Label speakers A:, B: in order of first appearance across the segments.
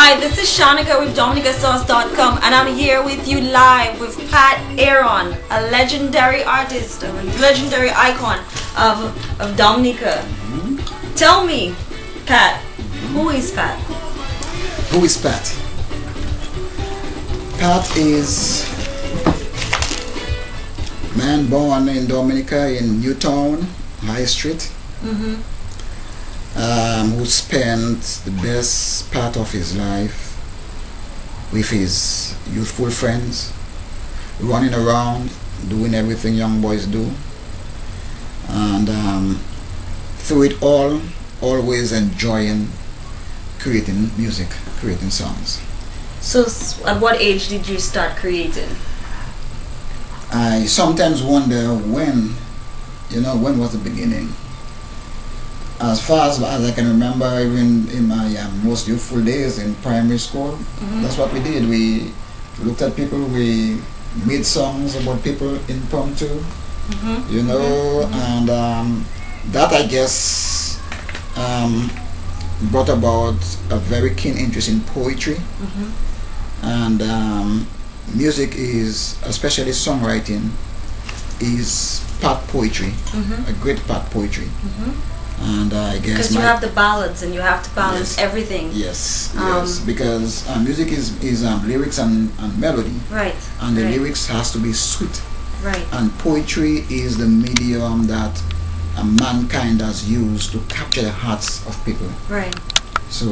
A: Hi, this is Shanika with DominicaSauce.com, and I'm here with you live with Pat Aaron, a legendary artist, a legendary icon of Dominica. Tell me, Pat, who is Pat?
B: Who is Pat? Pat is a man born in Dominica in Newtown, High Street, who spent the best part of his life with his youthful friends, running around, doing everything young boys do, and through it all, always enjoying creating music, creating songs.
A: So, at what age did you start creating?
B: I sometimes wonder when was the beginning. As far as I can remember, even in my most youthful days in primary school, that's what we did. We looked at people, we made songs about people impromptu, and that, I guess, brought about a very keen interest in poetry. And music is, especially songwriting, is part poetry, a great part poetry. And I guess
A: because you have the ballads and you have to balance everything.
B: Yes, because music is lyrics and melody.
A: Right.
B: And the lyrics has to be sweet.
A: Right.
B: And poetry is the medium that mankind has used to capture the hearts of people.
A: Right.
B: So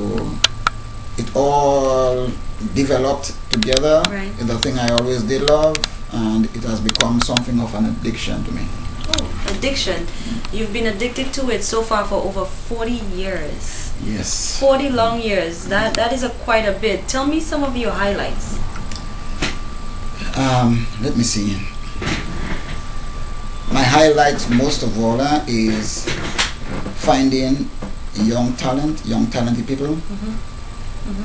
B: it all developed together.
A: Right.
B: It's the thing I always did love, and it has become something of an addiction to me.
A: Oh, addiction. You've been addicted to it so far for over 40 years.
B: Yes.
A: 40 long years. That is quite a bit. Tell me some of your highlights.
B: Let me see. My highlights, most of all, is finding young talented people,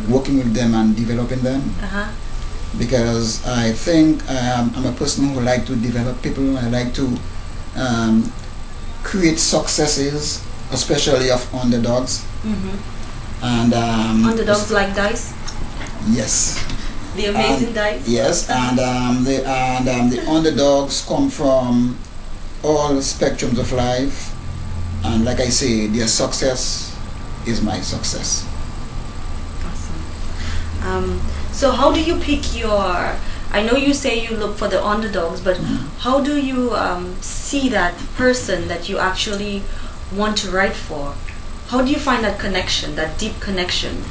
B: working with them and developing them. Because I think I'm a person who like to develop people. I like to create successes, especially of underdogs. And
A: underdogs like Dice?
B: Yes.
A: The amazing Dice?
B: Yes, and the underdogs come from all spectrums of life, and like I say, their success is my success.
A: Awesome. So how do you pick your, I know you say you look for the underdogs, but how do you see that person that you actually want to write for? How do you find that connection, that deep connection?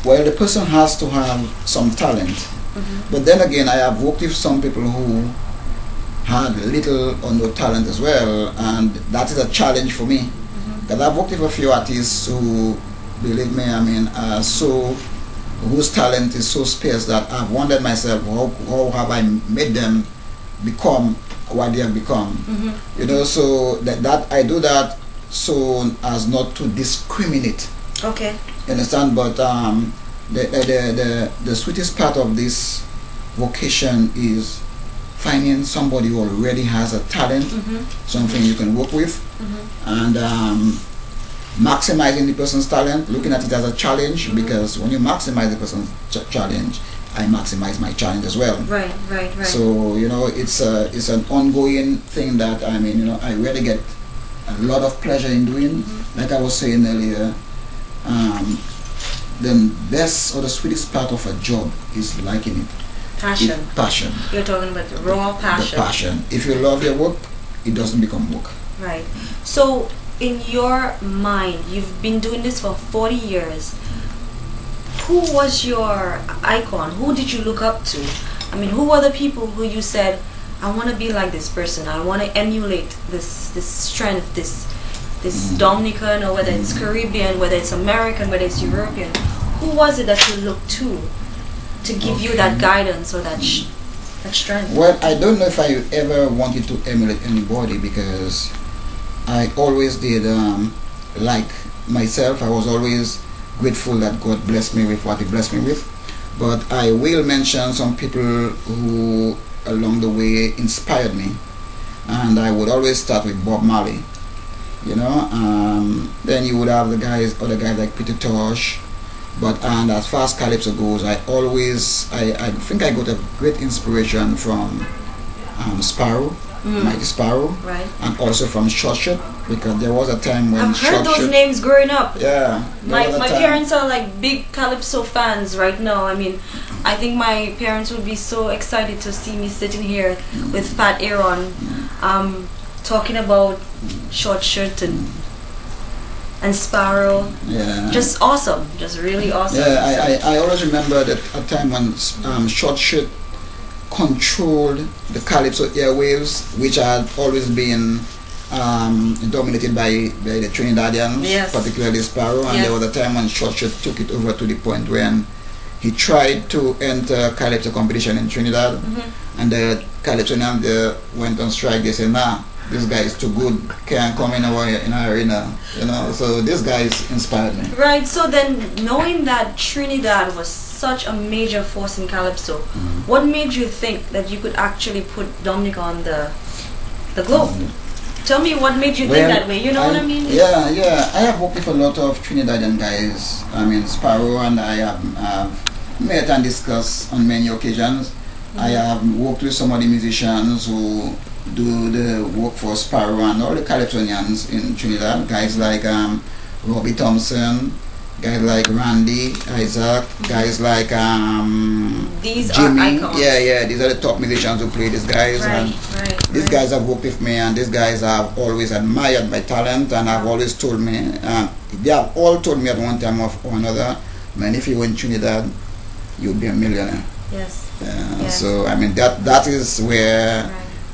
B: Well, the person has to have some talent. But then again, I have worked with some people who had little or no talent as well, and that is a challenge for me. Because I've worked with a few artists who, believe me, whose talent is so sparse that I've wondered myself, how have I made them become what they have become? So that I do that so as not to discriminate.
A: Okay.
B: You understand? But the sweetest part of this vocation is finding somebody who already has a talent, something you can work with, and maximizing the person's talent, looking at it as a challenge, because when you maximize the person's challenge, I maximize my challenge as well.
A: Right.
B: So it's an ongoing thing that I really get a lot of pleasure in doing. Like I was saying earlier, the best or the sweetest part of a job is liking it.
A: Passion.
B: Passion.
A: You're talking about the raw passion.
B: The passion. If you love your work, it doesn't become work.
A: Right. So, in your mind, you've been doing this for 40 years. Who was your icon? Who did you look up to? I mean, who were the people who you said, I want to be like this person. I want to emulate this strength, this Dominican, or whether it's Caribbean, whether it's American, whether it's European. Who was it that you looked to give you that guidance or that strength?
B: Well, I don't know if I ever wanted to emulate anybody, because I always did like myself. I was always grateful that God blessed me with what He blessed me with. But I will mention some people who along the way inspired me, and I would always start with Bob Marley. Then you would have other guys like Peter Tosh, But and as far as Calypso goes, I think I got a great inspiration from Sparrow, Mighty Sparrow,
A: Right.
B: and also from Short Shot, because there was a time when
A: I've heard
B: Short
A: those
B: Shot,
A: names growing up.
B: yeah,
A: My
B: there was a
A: my
B: time-
A: parents are like big Calypso fans right now. I mean, I think my parents would be so excited to see me sitting here with Pat Aaron, talking about Short Shirt and Sparrow.
B: yeah.
A: Just awesome, just really awesome.
B: Yeah, I always remember that a time when Short Shirt controlled the Calypso airwaves, which had always been dominated by the Trinidadians,
A: Yes.
B: particularly Sparrow, and
A: Yes.
B: there was a time when Short Shirt took it over to the point when he tried to enter Calypso competition in Trinidad, and the Calypsonians went on strike. They said, nah, this guy is too good, can't come in our arena, you know. So this guy inspired me.
A: Right, so then knowing that Trinidad was such a major force in Calypso, what made you think that you could actually put Dominica on the globe? Tell me what made you think that way, you know what I mean?
B: Yeah, yeah. I have worked with a lot of Trinidadian guys. I mean, Sparrow and I have met and discussed on many occasions. I have worked with some of the musicians who do the work for Sparrow and all the Calypsonians in Trinidad. Guys like Robbie Thompson, guys like Randy, Isaac, guys like
A: These
B: Jimmy.
A: are icons.
B: Yeah, these are the top musicians who play these guys. And these guys have worked with me, and these guys have always admired my talent, and have always told me, they have all told me at one time or another, man, if you were in Trinidad, you'd be a millionaire.
A: Yes.
B: Yes. So I mean that is where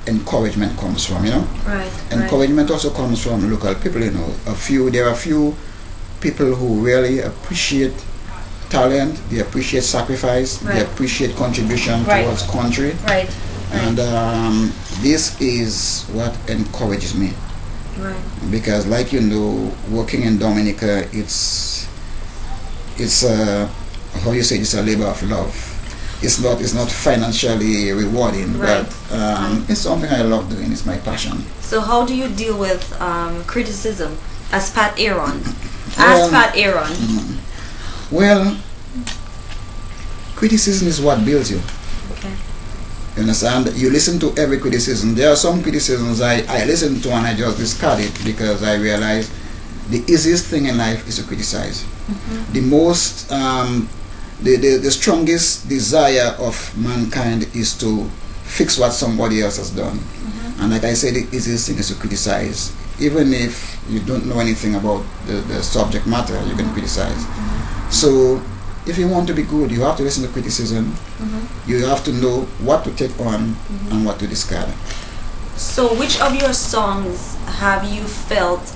B: encouragement comes from, you know.
A: Right.
B: Encouragement also comes from local people, you know. There are a few people who really appreciate talent, they appreciate sacrifice, they appreciate contribution towards country.
A: Right.
B: And this is what encourages me.
A: Right.
B: Because like you know, working in Dominica, it's how you say, it's a labor of love. It's not financially rewarding, but it's something I love doing. It's my passion.
A: So how do you deal with criticism as Pat Aaron? As Pat Aaron.
B: Well, criticism is what builds you.
A: Okay.
B: You understand? You listen to every criticism. There are some criticisms I listen to and I just discard it because I realize the easiest thing in life is to criticize. The most the strongest desire of mankind is to fix what somebody else has done. And like I said, the easiest thing is to criticize. Even if you don't know anything about the subject matter, you can criticize. So if you want to be good, you have to listen to criticism. You have to know what to take on and what to discard.
A: So which of your songs have you felt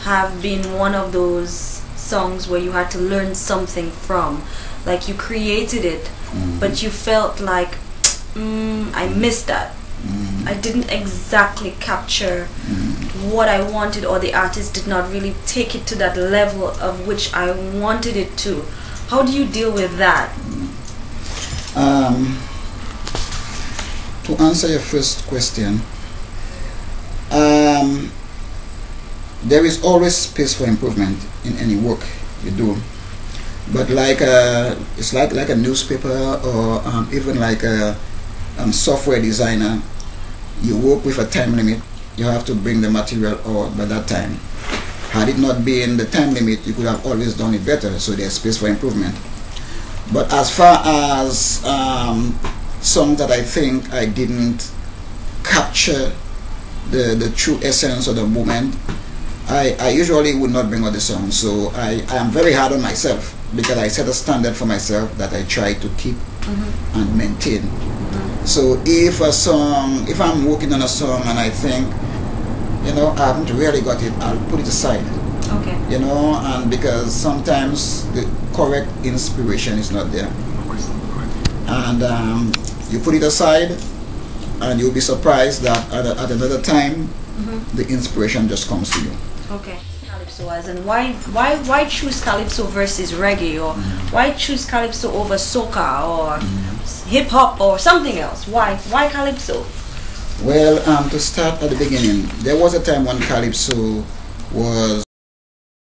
A: have been one of those songs where you had to learn something from? Like you created it, but you felt like, I missed that. I didn't exactly capture what I wanted, or the artist did not really take it to that level of which I wanted it to. How do you deal with that?
B: To answer your first question, there is always space for improvement in any work you do. But it's like a newspaper or even like a software designer. You work with a time limit. You have to bring the material out by that time. Had it not been the time limit, you could have always done it better. So there's space for improvement. But as far as songs that I think I didn't capture the true essence of the moment, I usually would not bring out the song. So I am very hard on myself because I set a standard for myself that I try to keep and maintain. So if I'm working on a song and I think, you know, I haven't really got it, I'll put it aside.
A: Okay.
B: You know, and because sometimes the correct inspiration is not there. And you put it aside and you'll be surprised that at another time the inspiration just comes to you.
A: Okay. Calypso was, and why choose Calypso versus reggae, or why choose Calypso over soca or hip hop or something else? Why Calypso?
B: Well, to start at the beginning, there was a time when Calypso was